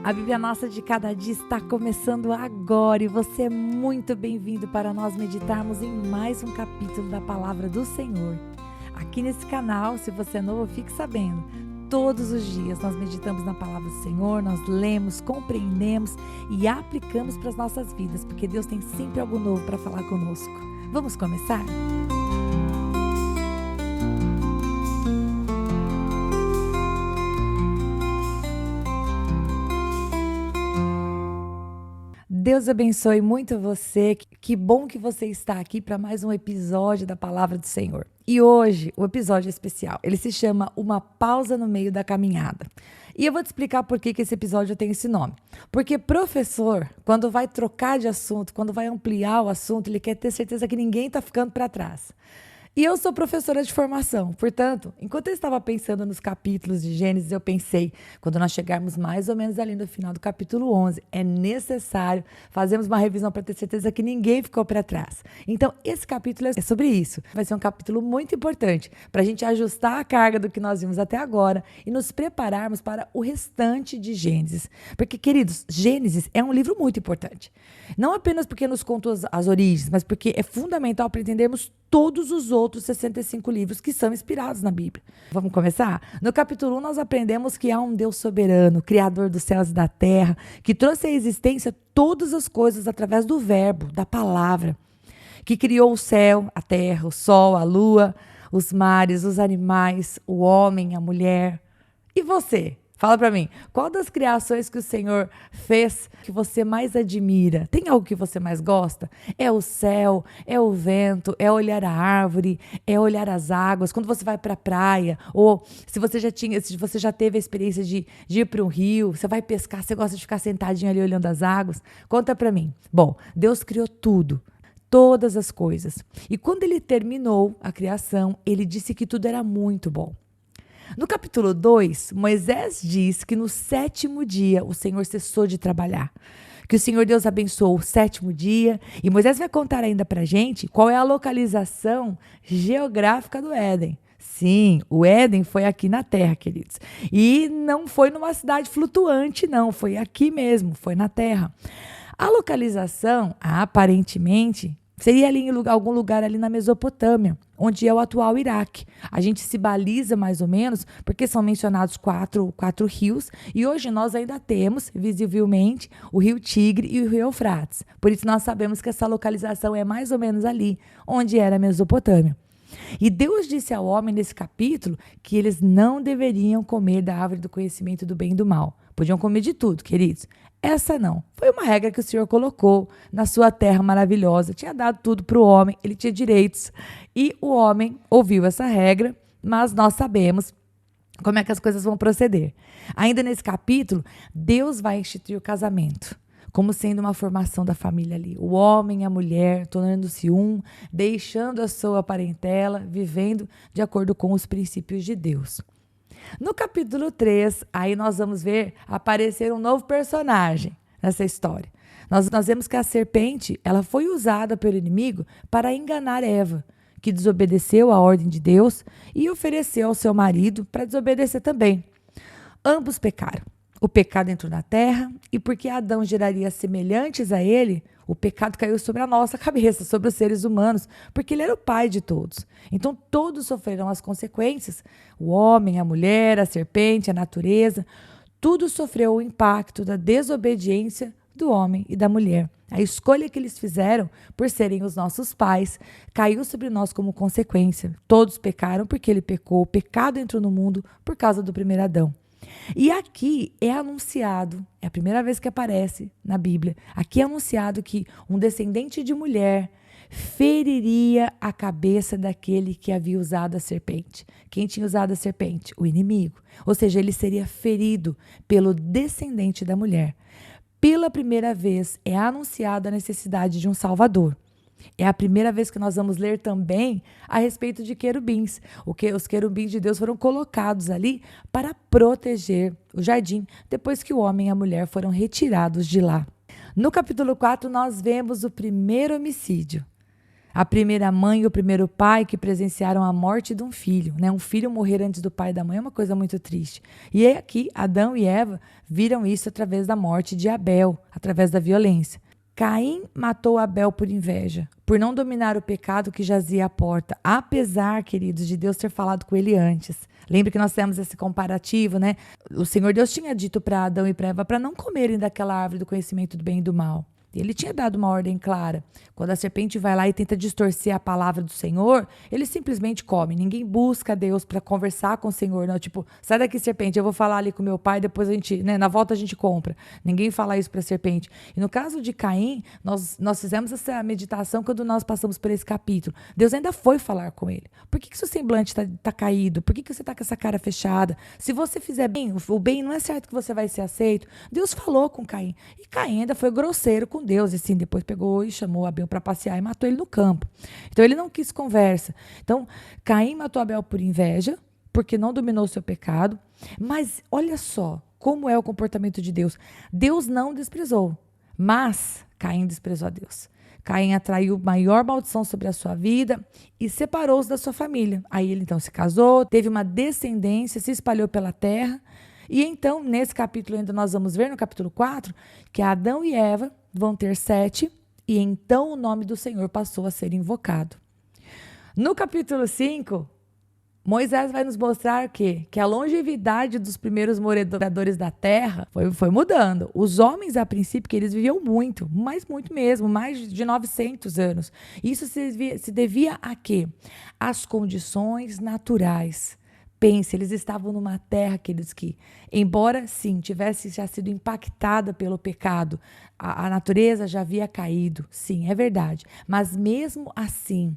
A Bíblia Nossa de Cada Dia está começando agora e você é muito bem-vindo para nós meditarmos em mais um capítulo da Palavra do Senhor. Aqui nesse canal, se você é novo, fique sabendo, todos os dias nós meditamos na Palavra do Senhor, nós lemos, compreendemos e aplicamos para as nossas vidas, porque Deus tem sempre algo novo para falar conosco. Vamos começar? Deus abençoe muito você, que bom que você está aqui para mais um episódio da Palavra do Senhor. E hoje o episódio é especial, ele se chama Uma Pausa no Meio da Caminhada. E eu vou te explicar por que esse episódio tem esse nome. Porque professor, quando vai trocar de assunto, quando vai ampliar o assunto, ele quer ter certeza que ninguém está ficando para trás. E eu sou professora de formação, portanto, enquanto eu estava pensando nos capítulos de Gênesis, eu pensei, quando nós chegarmos mais ou menos ali no final do capítulo 11, é necessário fazermos uma revisão para ter certeza que ninguém ficou para trás. Então, esse capítulo é sobre isso. Vai ser um capítulo muito importante para a gente ajustar a carga do que nós vimos até agora e nos prepararmos para o restante de Gênesis. Porque, queridos, Gênesis é um livro muito importante. Não apenas porque nos conta as origens, mas porque é fundamental para entendermos todos os outros 65 livros que são inspirados na Bíblia. Vamos começar? No capítulo 1, nós aprendemos que há um Deus soberano, criador dos céus e da terra, que trouxe à existência todas as coisas através do verbo, da palavra, que criou o céu, a terra, o sol, a lua, os mares, os animais, o homem, a mulher. E você? Fala pra mim, qual das criações que o Senhor fez que você mais admira? Tem algo que você mais gosta? É o céu, é o vento, é olhar a árvore, é olhar as águas. Quando você vai pra praia, ou se você já teve a experiência de ir para um rio, você vai pescar, você gosta de ficar sentadinho ali olhando as águas? Conta pra mim. Bom, Deus criou tudo. Todas as coisas. E quando ele terminou a criação, ele disse que tudo era muito bom. No capítulo 2, Moisés diz que no 7º dia o Senhor cessou de trabalhar. Que o Senhor Deus abençoou o 7º dia. E Moisés vai contar ainda pra gente qual é a localização geográfica do Éden. Sim, o Éden foi aqui na terra, queridos. E não foi numa cidade flutuante, não. Foi aqui mesmo, foi na terra. A localização, aparentemente, seria ali em algum lugar ali na Mesopotâmia, onde é o atual Iraque. A gente se baliza mais ou menos, porque são mencionados quatro rios, e hoje nós ainda temos, visivelmente, o rio Tigre e o rio Eufrates. Por isso nós sabemos que essa localização é mais ou menos ali, onde era a Mesopotâmia. E Deus disse ao homem nesse capítulo que eles não deveriam comer da árvore do conhecimento do bem e do mal. Podiam comer de tudo, queridos. Essa não. Foi uma regra que o Senhor colocou na sua terra maravilhosa. Tinha dado tudo para o homem, ele tinha direitos. E o homem ouviu essa regra, mas nós sabemos como é que as coisas vão proceder. Ainda nesse capítulo, Deus vai instituir o casamento, como sendo uma formação da família ali. O homem e a mulher tornando-se um, deixando a sua parentela, vivendo de acordo com os princípios de Deus. No capítulo 3, aí nós vamos ver aparecer um novo personagem nessa história. Nós vemos que a serpente, ela foi usada pelo inimigo para enganar Eva, que desobedeceu à ordem de Deus e ofereceu ao seu marido para desobedecer também. Ambos pecaram. O pecado entrou na terra e porque Adão geraria semelhantes a ele, o pecado caiu sobre a nossa cabeça, sobre os seres humanos, porque ele era o pai de todos. Então todos sofrerão as consequências, o homem, a mulher, a serpente, a natureza, tudo sofreu o impacto da desobediência do homem e da mulher. A escolha que eles fizeram por serem os nossos pais caiu sobre nós como consequência. Todos pecaram porque ele pecou, o pecado entrou no mundo por causa do primeiro Adão. E aqui é anunciado, é a primeira vez que aparece na Bíblia, aqui é anunciado que um descendente de mulher feriria a cabeça daquele que havia usado a serpente. Quem tinha usado a serpente? O inimigo. Ou seja, ele seria ferido pelo descendente da mulher. Pela primeira vez é anunciada a necessidade de um Salvador. É a primeira vez que nós vamos ler também a respeito de querubins. Os querubins de Deus foram colocados ali para proteger o jardim, depois que o homem e a mulher foram retirados de lá. No capítulo 4, nós vemos o primeiro homicídio. A primeira mãe e o primeiro pai que presenciaram a morte de um filho, né? Um filho morrer antes do pai e da mãe é uma coisa muito triste. E é aqui, Adão e Eva viram isso através da morte de Abel, através da violência. Caim matou Abel por inveja, por não dominar o pecado que jazia à porta, apesar, queridos, de Deus ter falado com ele antes. Lembra que nós temos esse comparativo, né? O Senhor Deus tinha dito para Adão e para Eva para não comerem daquela árvore do conhecimento do bem e do mal. Ele tinha dado uma ordem clara. Quando a serpente vai lá e tenta distorcer a palavra do Senhor, ele simplesmente come. Ninguém busca Deus para conversar com o Senhor. Não, tipo, sai daqui, serpente, eu vou falar ali com meu pai, depois a gente, né, na volta a gente compra. Ninguém fala isso para a serpente. E no caso de Caim, nós fizemos essa meditação quando nós passamos por esse capítulo. Deus ainda foi falar com ele. Por que seu semblante tá caído? Por que você tá com essa cara fechada? Se você fizer bem, o bem não é certo que você vai ser aceito. Deus falou com Caim. E Caim ainda foi grosseiro com Deus, e sim, depois pegou e chamou Abel para passear e matou ele no campo. Então ele não quis conversa. Então Caim matou Abel por inveja, porque não dominou o seu pecado. Mas olha só como é o comportamento de Deus. Deus não desprezou, mas Caim desprezou a Deus. Caim atraiu maior maldição sobre a sua vida e separou-se da sua família. Aí ele então se casou, teve uma descendência, se espalhou pela terra. E então, nesse capítulo ainda nós vamos ver, no capítulo 4, que Adão e Eva vão ter Sete, e então o nome do Senhor passou a ser invocado. No capítulo 5, Moisés vai nos mostrar o quê? Que a longevidade dos primeiros moradores da terra foi mudando. Os homens, a princípio, que eles viviam muito, mas muito mesmo, mais de 900 anos. Isso se devia a quê? Às condições naturais. Pense, eles estavam numa terra, queridos, que, embora, sim, tivesse já sido impactada pelo pecado, a natureza já havia caído, sim, é verdade. Mas mesmo assim,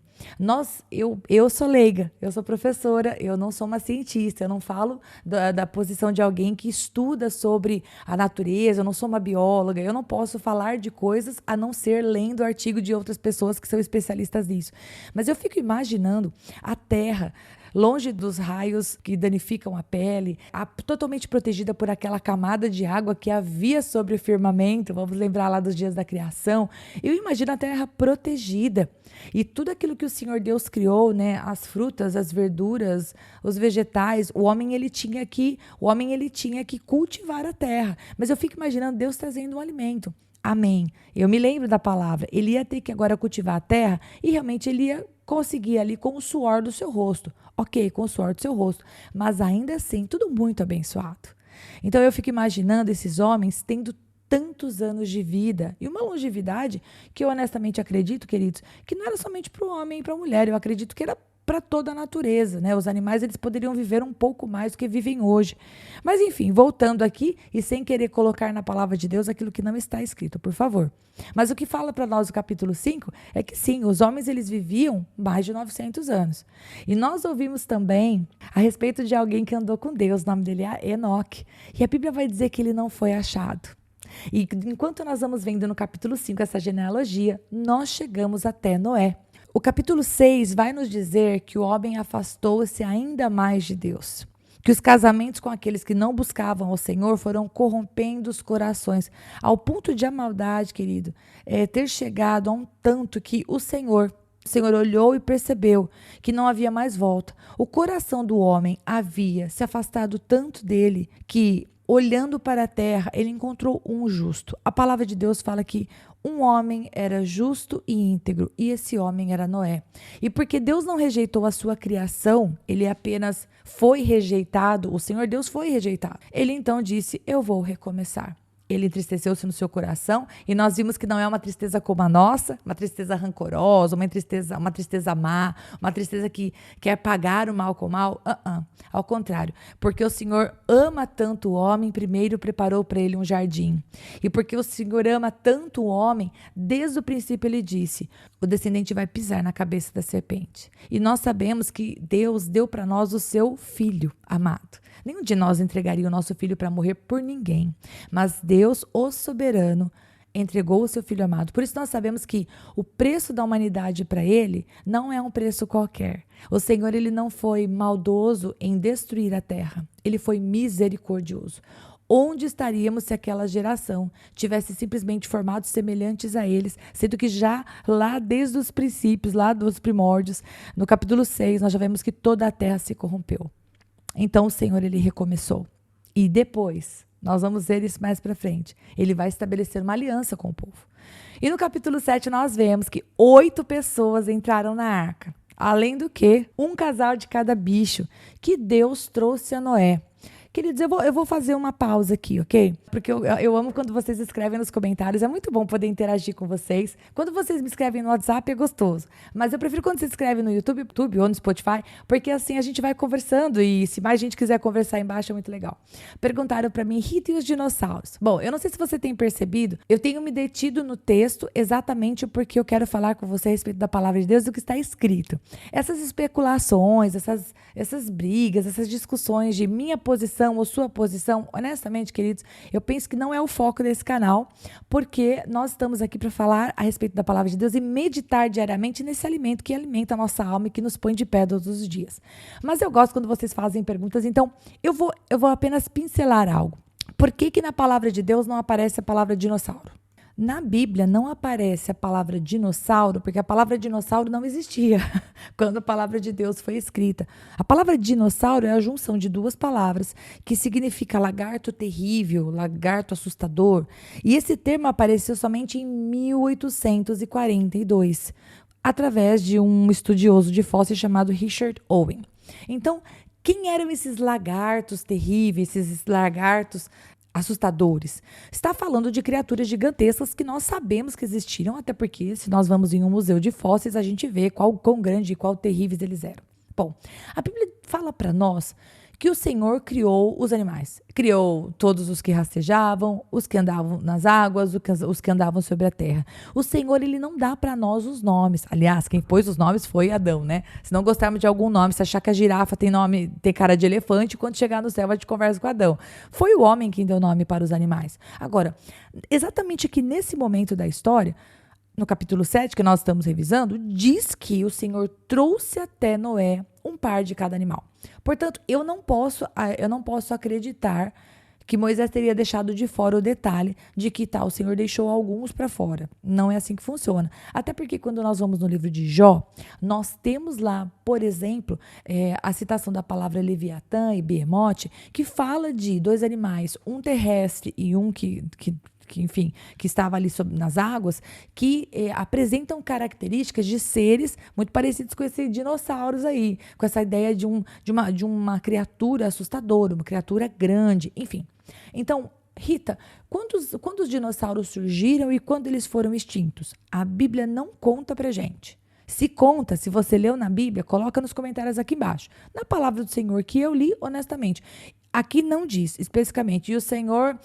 eu sou leiga, eu sou professora, eu não sou uma cientista, eu não falo da posição de alguém que estuda sobre a natureza, eu não sou uma bióloga, eu não posso falar de coisas a não ser lendo artigo de outras pessoas que são especialistas nisso. Mas eu fico imaginando a terra, longe dos raios que danificam a pele, totalmente protegida por aquela camada de água que havia sobre o firmamento. Vamos lembrar lá dos dias da criação. Eu imagino a terra protegida. E tudo aquilo que o Senhor Deus criou, né, as frutas, as verduras, os vegetais, o homem ele tinha que cultivar a terra. Mas eu fico imaginando Deus trazendo um alimento. Amém. Eu me lembro da palavra. Ele ia ter que agora cultivar a terra e realmente ele ia conseguir ali com o suor do seu rosto. Ok, com o suor do seu rosto. Mas ainda assim, tudo muito abençoado. Então eu fico imaginando esses homens tendo tantos anos de vida e uma longevidade que eu honestamente acredito, queridos, que não era somente para o homem e para a mulher. Eu acredito que era para toda a natureza, né? Os animais eles poderiam viver um pouco mais do que vivem hoje. Mas enfim, voltando aqui e sem querer colocar na palavra de Deus aquilo que não está escrito, por favor. Mas o que fala para nós o capítulo 5 é que sim, os homens eles viviam mais de 900 anos. E nós ouvimos também a respeito de alguém que andou com Deus, o nome dele é Enoque. E a Bíblia vai dizer que ele não foi achado. E enquanto nós vamos vendo no capítulo 5 essa genealogia, nós chegamos até Noé. O capítulo 6 vai nos dizer que o homem afastou-se ainda mais de Deus. Que os casamentos com aqueles que não buscavam o Senhor foram corrompendo os corações, ao ponto de a maldade, querido, ter chegado a um tanto que o Senhor olhou e percebeu que não havia mais volta. O coração do homem havia se afastado tanto dele que, olhando para a terra, ele encontrou um justo. A palavra de Deus fala que um homem era justo e íntegro, e esse homem era Noé. E porque Deus não rejeitou a sua criação, ele apenas foi rejeitado, o Senhor Deus foi rejeitado. Ele então disse, eu vou recomeçar. Ele entristeceu-se no seu coração, e nós vimos que não é uma tristeza como a nossa, uma tristeza rancorosa, uma tristeza má, uma tristeza que quer pagar o mal com o mal. Ao contrário, porque o Senhor ama tanto o homem, primeiro preparou para ele um jardim. E porque o Senhor ama tanto o homem, desde o princípio ele disse, o descendente vai pisar na cabeça da serpente. E nós sabemos que Deus deu para nós o seu filho amado. Nenhum de nós entregaria o nosso filho para morrer por ninguém, mas Deus, o soberano, entregou o seu filho amado. Por isso nós sabemos que o preço da humanidade para ele não é um preço qualquer. O Senhor ele não foi maldoso em destruir a terra, ele foi misericordioso. Onde estaríamos se aquela geração tivesse simplesmente formados semelhantes a eles, sendo que já lá desde os princípios, lá dos primórdios, no capítulo 6, nós já vemos que toda a terra se corrompeu. Então o Senhor, ele recomeçou. E depois, nós vamos ver isso mais para frente, ele vai estabelecer uma aliança com o povo. E no capítulo 7 nós vemos que 8 pessoas entraram na arca. Além do que, um casal de cada bicho que Deus trouxe a Noé. Queridos, eu vou fazer uma pausa aqui, ok? Porque eu amo quando vocês escrevem nos comentários. É muito bom poder interagir com vocês. Quando vocês me escrevem no WhatsApp é gostoso. Mas eu prefiro quando vocês escrevem no YouTube ou no Spotify, porque assim a gente vai conversando e se mais gente quiser conversar embaixo é muito legal. Perguntaram pra mim, Rita, e os dinossauros? Bom, eu não sei se você tem percebido, eu tenho me detido no texto exatamente porque eu quero falar com você a respeito da palavra de Deus, do que está escrito. Essas especulações, essas brigas, essas discussões de minha posição ou sua posição, honestamente, queridos, eu penso que não é o foco desse canal, porque nós estamos aqui para falar a respeito da palavra de Deus e meditar diariamente nesse alimento que alimenta a nossa alma e que nos põe de pé todos os dias. Mas eu gosto quando vocês fazem perguntas, então eu vou apenas pincelar algo. Por que na palavra de Deus não aparece a palavra dinossauro? Na Bíblia não aparece a palavra dinossauro, porque a palavra dinossauro não existia quando a palavra de Deus foi escrita. A palavra dinossauro é a junção de duas palavras que significa lagarto terrível, lagarto assustador. E esse termo apareceu somente em 1842, através de um estudioso de fósseis chamado Richard Owen. Então, quem eram esses lagartos terríveis, esses lagartos assustadores? Está falando de criaturas gigantescas que nós sabemos que existiram, até porque se nós vamos em um museu de fósseis, a gente vê quão grande e quão terríveis eles eram. Bom, a Bíblia fala para nós que o Senhor criou os animais. Criou todos os que rastejavam, os que andavam nas águas, os que andavam sobre a terra. O Senhor, ele não dá para nós os nomes. Aliás, quem pôs os nomes foi Adão, né? Se não gostarmos de algum nome, se achar que a girafa tem cara de elefante, quando chegar no céu, vai te conversa com Adão. Foi o homem quem deu nome para os animais. Agora, exatamente aqui nesse momento da história, no capítulo 7, que nós estamos revisando, diz que o Senhor trouxe até Noé um par de cada animal. Portanto, eu não posso acreditar que Moisés teria deixado de fora o detalhe de que o Senhor deixou alguns para fora. Não é assim que funciona. Até porque quando nós vamos no livro de Jó, nós temos lá, por exemplo, a citação da palavra Leviatã e Behemote, que fala de 2 animais, um terrestre e um que estava ali nas águas, que apresentam características de seres muito parecidos com esses dinossauros aí, com essa ideia de uma criatura assustadora, uma criatura grande, enfim. Então, Rita, quando os dinossauros surgiram e quando eles foram extintos? A Bíblia não conta pra gente. Se conta, se você leu na Bíblia, coloca nos comentários aqui embaixo. Na palavra do Senhor que eu li, honestamente, aqui não diz especificamente. E o Senhor,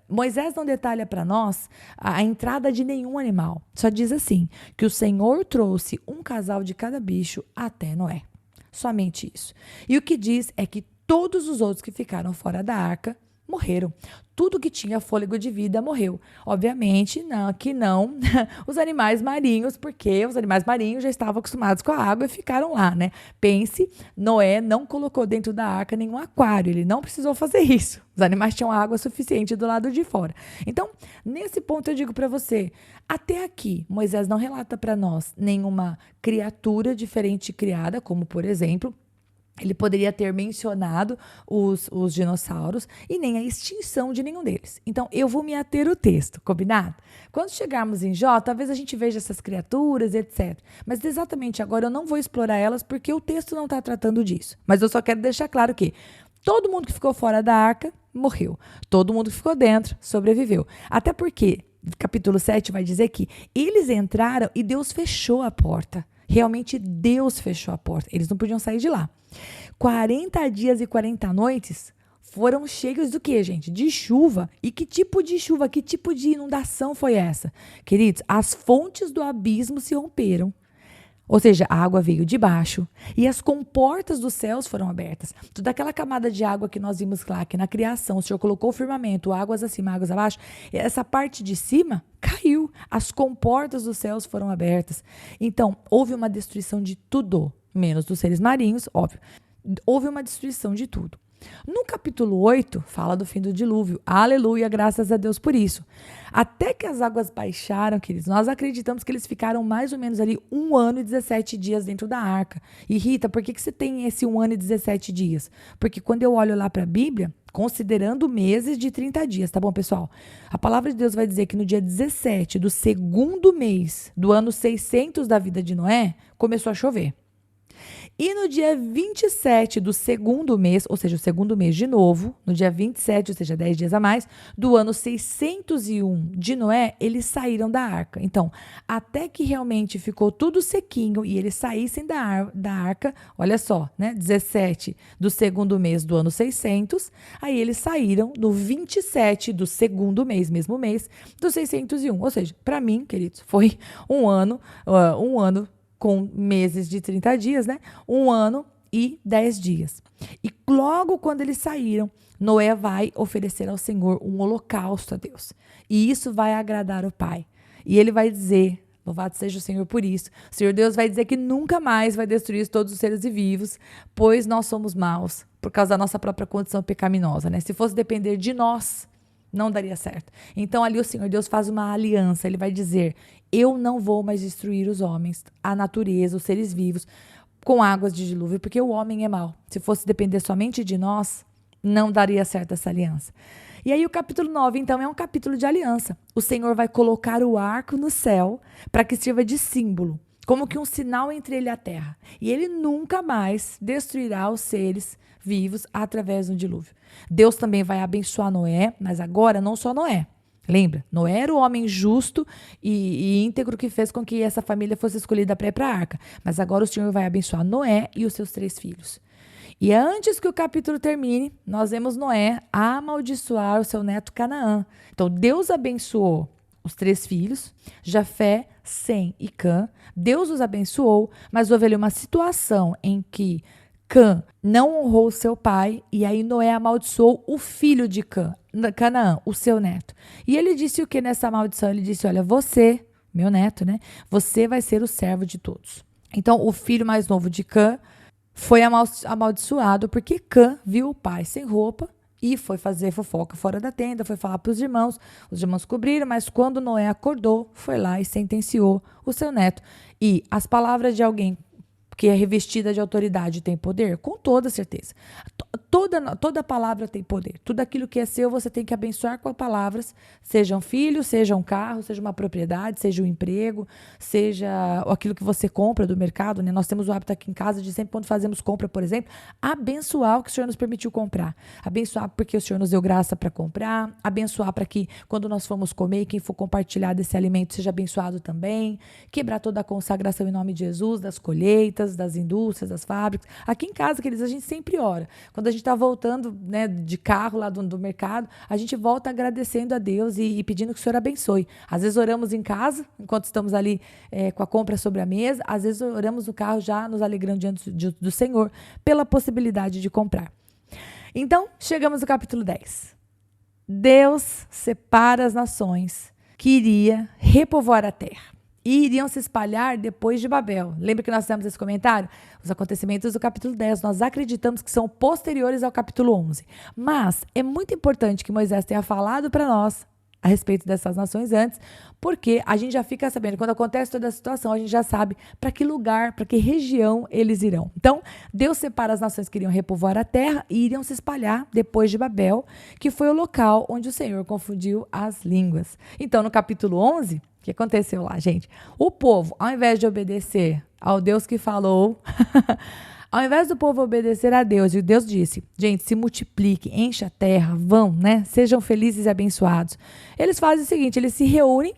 Moisés não detalha para nós a entrada de nenhum animal. Só diz assim, que o Senhor trouxe um casal de cada bicho até Noé. Somente isso. E o que diz é que todos os outros que ficaram fora da arca morreram. Tudo que tinha fôlego de vida morreu. Obviamente, não os animais marinhos, porque os animais marinhos já estavam acostumados com a água e ficaram lá, né? Pense, Noé não colocou dentro da arca nenhum aquário, ele não precisou fazer isso. Os animais tinham água suficiente do lado de fora. Então, nesse ponto eu digo para você, até aqui, Moisés não relata para nós nenhuma criatura diferente criada, como por exemplo, ele poderia ter mencionado os dinossauros e nem a extinção de nenhum deles. Então, eu vou me ater ao texto, combinado? Quando chegarmos em Jó, talvez a gente veja essas criaturas, etc. Mas exatamente agora eu não vou explorar elas porque o texto não está tratando disso. Mas eu só quero deixar claro que todo mundo que ficou fora da arca morreu. Todo mundo que ficou dentro sobreviveu. Até porque, capítulo 7 vai dizer que eles entraram e Deus fechou a porta. Realmente Deus fechou a porta. Eles não podiam sair de lá. 40 dias e 40 noites foram cheios do quê, gente? De chuva. E que tipo de chuva, que tipo de inundação foi essa? Queridos, as fontes do abismo se romperam. Ou seja, a água veio de baixo e as comportas dos céus foram abertas. Toda aquela camada de água que nós vimos lá, que na criação o Senhor colocou o firmamento, águas acima, águas abaixo, essa parte de cima caiu. As comportas dos céus foram abertas. Então, houve uma destruição de tudo, menos dos seres marinhos, óbvio. Houve uma destruição de tudo. No capítulo 8, fala do fim do dilúvio. Aleluia, graças a Deus por isso. Até que as águas baixaram, queridos, nós acreditamos que eles ficaram mais ou menos ali 1 ano e 17 dias dentro da arca. E Rita, por que você tem esse 1 ano e 17 dias? Porque quando eu olho lá para a Bíblia, considerando meses de 30 dias, tá bom, pessoal? A palavra de Deus vai dizer que no dia 17 do segundo mês do ano 600 da vida de Noé, começou a chover. E no dia 27 do segundo mês, ou seja, o segundo mês de novo, no dia 27, ou seja, 10 dias a mais, do ano 601 de Noé, eles saíram da arca. Então, até que realmente ficou tudo sequinho e eles saíssem da arca, olha só, né? 17 do segundo mês do ano 600, aí eles saíram no 27 do segundo mês, mesmo mês, do 601. Ou seja, para mim, queridos, foi um ano com meses de 30 dias, né? 1 ano e 10 dias. E logo quando eles saíram, Noé vai oferecer ao Senhor um holocausto a Deus. E isso vai agradar o Pai. E ele vai dizer, louvado seja o Senhor por isso, o Senhor Deus vai dizer que nunca mais vai destruir todos os seres vivos, pois nós somos maus, por causa da nossa própria condição pecaminosa, né? Se fosse depender de nós, não daria certo. Então ali o Senhor Deus faz uma aliança, ele vai dizer, eu não vou mais destruir os homens, a natureza, os seres vivos, com águas de dilúvio, porque o homem é mau. Se fosse depender somente de nós, não daria certo essa aliança. E aí o capítulo 9, então, é um capítulo de aliança. O Senhor vai colocar o arco no céu para que sirva de símbolo, como que um sinal entre ele e a terra. E ele nunca mais destruirá os seres vivos através do dilúvio. Deus também vai abençoar Noé, mas agora não só Noé. Lembra? Noé era o homem justo e íntegro que fez com que essa família fosse escolhida para ir para a arca. Mas agora o Senhor vai abençoar Noé e os seus 3 filhos. E antes que o capítulo termine, nós vemos Noé amaldiçoar o seu neto Canaã. Então Deus abençoou os 3 filhos, Jafé, Sem e Cã. Deus os abençoou, mas houve ali uma situação em que Cã não honrou seu pai, e aí Noé amaldiçoou o filho de Canaã, o seu neto. E ele disse o que nessa maldição? Ele disse, olha, você, meu neto, né? Você vai ser o servo de todos. Então, o filho mais novo de Cã foi amaldiçoado porque Cã viu o pai sem roupa e foi fazer fofoca fora da tenda, foi falar para os irmãos cobriram, mas quando Noé acordou, foi lá e sentenciou o seu neto. E as palavras de alguém que é revestida de autoridade tem poder? Com toda certeza. Toda palavra tem poder. Tudo aquilo que é seu, você tem que abençoar com palavras, sejam filhos, seja um carro, seja uma propriedade, seja um emprego, seja aquilo que você compra do mercado, né? Nós temos o hábito aqui em casa de sempre, quando fazemos compra, por exemplo, abençoar o que o Senhor nos permitiu comprar. Abençoar porque o Senhor nos deu graça para comprar, abençoar para que quando nós formos comer, quem for compartilhar desse alimento seja abençoado também, quebrar toda a consagração em nome de Jesus, das colheitas, das indústrias, das fábricas. Aqui em casa, queridos, a gente sempre ora. Quando a gente está voltando, né, de carro lá do mercado, a gente volta agradecendo a Deus e pedindo que o Senhor abençoe. Às vezes oramos em casa, enquanto estamos ali com a compra sobre a mesa. Às vezes oramos no carro já nos alegrando diante do Senhor pela possibilidade de comprar. Então, chegamos no capítulo 10. Deus separa as nações que iria repovoar a terra. E iriam se espalhar depois de Babel. Lembra que nós fizemos esse comentário? Os acontecimentos do capítulo 10, nós acreditamos que são posteriores ao capítulo 11. Mas é muito importante que Moisés tenha falado para nós a respeito dessas nações antes, porque a gente já fica sabendo, quando acontece toda a situação, a gente já sabe para que lugar, para que região eles irão. Então, Deus separa as nações que iriam repovoar a terra e iriam se espalhar depois de Babel, que foi o local onde o Senhor confundiu as línguas. Então, no capítulo 11, o que aconteceu lá, gente? O povo, ao invés de obedecer ao Deus que falou, ao invés do povo obedecer a Deus, e Deus disse, gente, se multiplique, encha a terra, vão, né? Sejam felizes e abençoados. Eles fazem o seguinte, eles se reúnem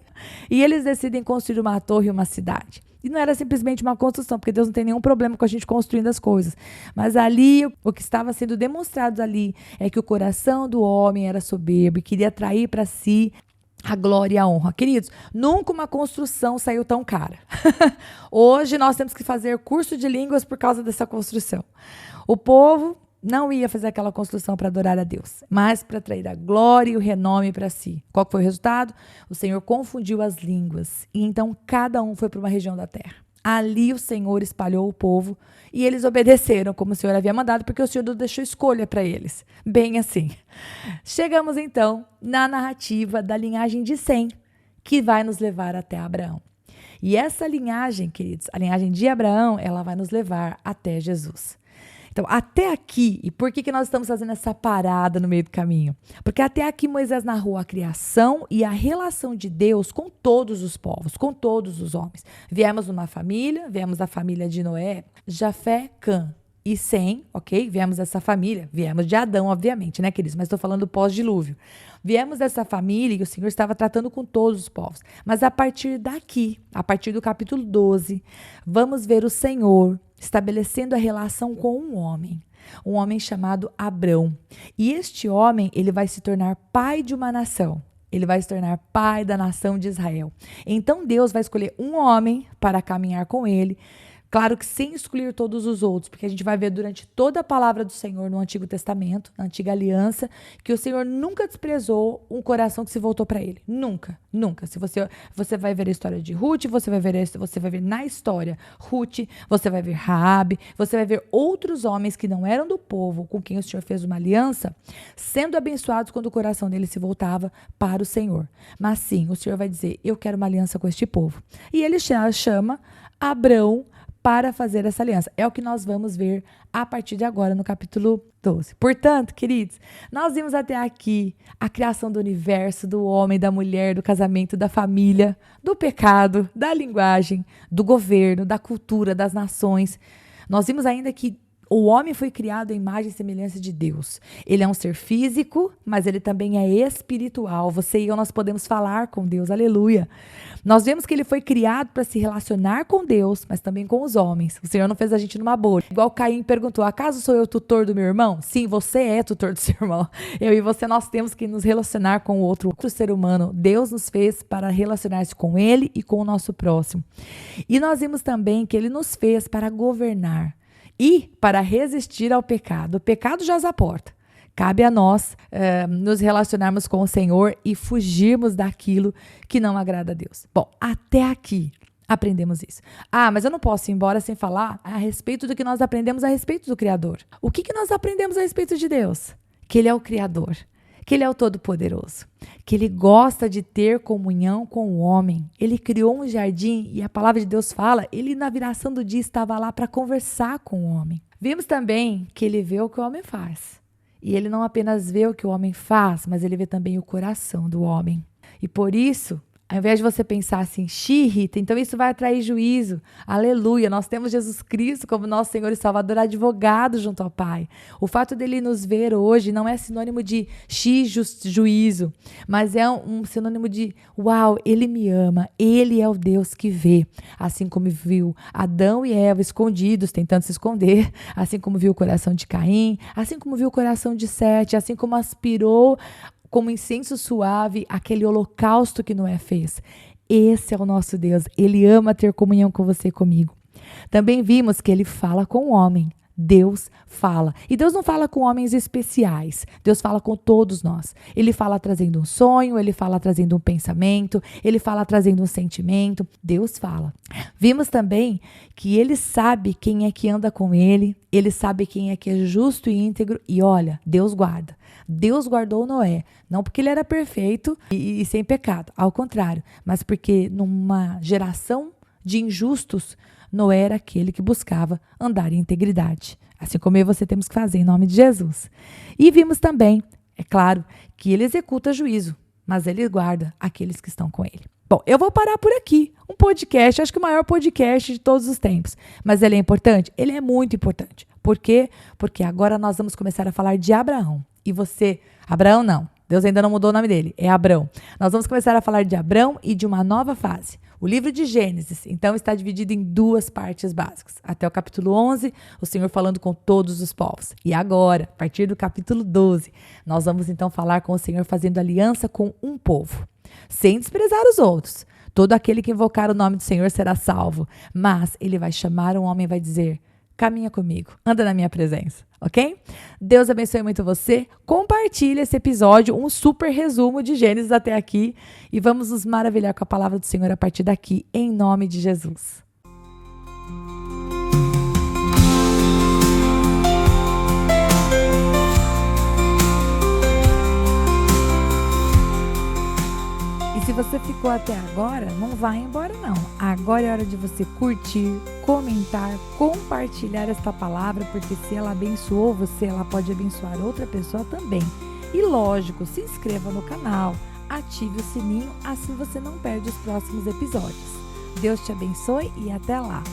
e eles decidem construir uma torre e uma cidade. E não era simplesmente uma construção, porque Deus não tem nenhum problema com a gente construindo as coisas. Mas ali, o que estava sendo demonstrado ali é que o coração do homem era soberbo e queria atrair para si a glória e a honra. Queridos, nunca uma construção saiu tão cara. Hoje nós temos que fazer curso de línguas por causa dessa construção. O povo não ia fazer aquela construção para adorar a Deus, mas para atrair a glória e o renome para si. Qual foi o resultado? O Senhor confundiu as línguas e então cada um foi para uma região da terra. Ali o Senhor espalhou o povo e eles obedeceram como o Senhor havia mandado, porque o Senhor não deixou escolha para eles. Bem assim. Chegamos então na narrativa da linhagem de Sem, que vai nos levar até Abraão. E essa linhagem, queridos, a linhagem de Abraão, ela vai nos levar até Jesus. Então, até aqui, e por que nós estamos fazendo essa parada no meio do caminho? Porque até aqui Moisés narrou a criação e a relação de Deus com todos os povos, com todos os homens. Viemos da família de Noé, Jafé, Cã e Sem, ok? Viemos dessa família, viemos de Adão, obviamente, né, queridos? Mas estou falando pós-dilúvio. Viemos dessa família e o Senhor estava tratando com todos os povos. Mas a partir daqui, a partir do capítulo 12, vamos ver o Senhor estabelecendo a relação com um homem chamado Abrão. E este homem, ele vai se tornar pai de uma nação. Ele vai se tornar pai da nação de Israel. Então Deus vai escolher um homem para caminhar com ele. Claro que sem excluir todos os outros, porque a gente vai ver durante toda a palavra do Senhor no Antigo Testamento, na Antiga Aliança, que o Senhor nunca desprezou um coração que se voltou para ele. Nunca, nunca. Se você vai ver a história de Ruth, você vai ver na história Ruth, você vai ver Raabe, você vai ver outros homens que não eram do povo, com quem o Senhor fez uma aliança, sendo abençoados quando o coração dele se voltava para o Senhor. Mas sim, o Senhor vai dizer, eu quero uma aliança com este povo. E ele chama Abrão para fazer essa aliança. É o que nós vamos ver a partir de agora no capítulo 12. Portanto, queridos, nós vimos até aqui a criação do universo, do homem, da mulher, do casamento, da família, do pecado, da linguagem, do governo, da cultura, das nações. Nós vimos ainda que o homem foi criado à imagem e semelhança de Deus. Ele é um ser físico, mas ele também é espiritual. Você e eu, nós podemos falar com Deus. Aleluia. Nós vemos que ele foi criado para se relacionar com Deus, mas também com os homens. O Senhor não fez a gente numa bolha. Igual Caim perguntou, acaso sou eu tutor do meu irmão? Sim, você é tutor do seu irmão. Eu e você, nós temos que nos relacionar com o outro ser humano. Deus nos fez para relacionar-se com ele e com o nosso próximo. E nós vimos também que ele nos fez para governar e para resistir ao pecado. O pecado jaz à porta. Cabe a nós nos relacionarmos com o Senhor e fugirmos daquilo que não agrada a Deus. Bom, até aqui aprendemos isso. Mas eu não posso ir embora sem falar a respeito do que nós aprendemos a respeito do Criador. O que nós aprendemos a respeito de Deus? Que Ele é o Criador, que Ele é o Todo-Poderoso, que Ele gosta de ter comunhão com o homem. Ele criou um jardim e a palavra de Deus fala, Ele na viração do dia estava lá para conversar com o homem. Vimos também que Ele vê o que o homem faz. E Ele não apenas vê o que o homem faz, mas Ele vê também o coração do homem. E por isso, ao invés de você pensar assim, Rita, então isso vai atrair juízo. Aleluia, nós temos Jesus Cristo como nosso Senhor e Salvador, advogado junto ao Pai. O fato dele nos ver hoje não é sinônimo de juízo, mas é um sinônimo de, uau, ele me ama, ele é o Deus que vê. Assim como viu Adão e Eva escondidos, tentando se esconder, assim como viu o coração de Caim, assim como viu o coração de Sete, assim como aspirou como incenso suave, aquele holocausto que Noé fez. Esse é o nosso Deus. Ele ama ter comunhão com você e comigo. Também vimos que ele fala com o homem. Deus fala. E Deus não fala com homens especiais. Deus fala com todos nós. Ele fala trazendo um sonho, ele fala trazendo um pensamento, ele fala trazendo um sentimento. Deus fala. Vimos também que ele sabe quem é que anda com ele, ele sabe quem é que é justo e íntegro. E olha, Deus guarda. Deus guardou Noé, não porque ele era perfeito e sem pecado, ao contrário, mas porque numa geração de injustos, Noé era aquele que buscava andar em integridade. Assim como eu e você temos que fazer em nome de Jesus. E vimos também, é claro, que ele executa juízo, mas ele guarda aqueles que estão com ele. Bom, eu vou parar por aqui. Um podcast, acho que o maior podcast de todos os tempos. Mas ele é importante? Ele é muito importante. Por quê? Porque agora nós vamos começar a falar de Abraão. E você, Abraão não, Deus ainda não mudou o nome dele, é Abrão. Nós vamos começar a falar de Abrão e de uma nova fase. O livro de Gênesis, então, está dividido em duas partes básicas. Até o capítulo 11, o Senhor falando com todos os povos. E agora, a partir do capítulo 12, nós vamos então falar com o Senhor fazendo aliança com um povo, sem desprezar os outros. Todo aquele que invocar o nome do Senhor será salvo. Mas ele vai chamar um homem e vai dizer, caminha comigo, anda na minha presença, ok? Deus abençoe muito você. Compartilhe esse episódio, um super resumo de Gênesis até aqui. E vamos nos maravilhar com a palavra do Senhor a partir daqui, em nome de Jesus. ficou até agora, não vai embora não. Agora é hora de você curtir, comentar, compartilhar esta palavra, porque se ela abençoou você, ela pode abençoar outra pessoa também. E lógico, se inscreva no canal, ative o sininho, assim você não perde os próximos episódios. Deus te abençoe e até lá!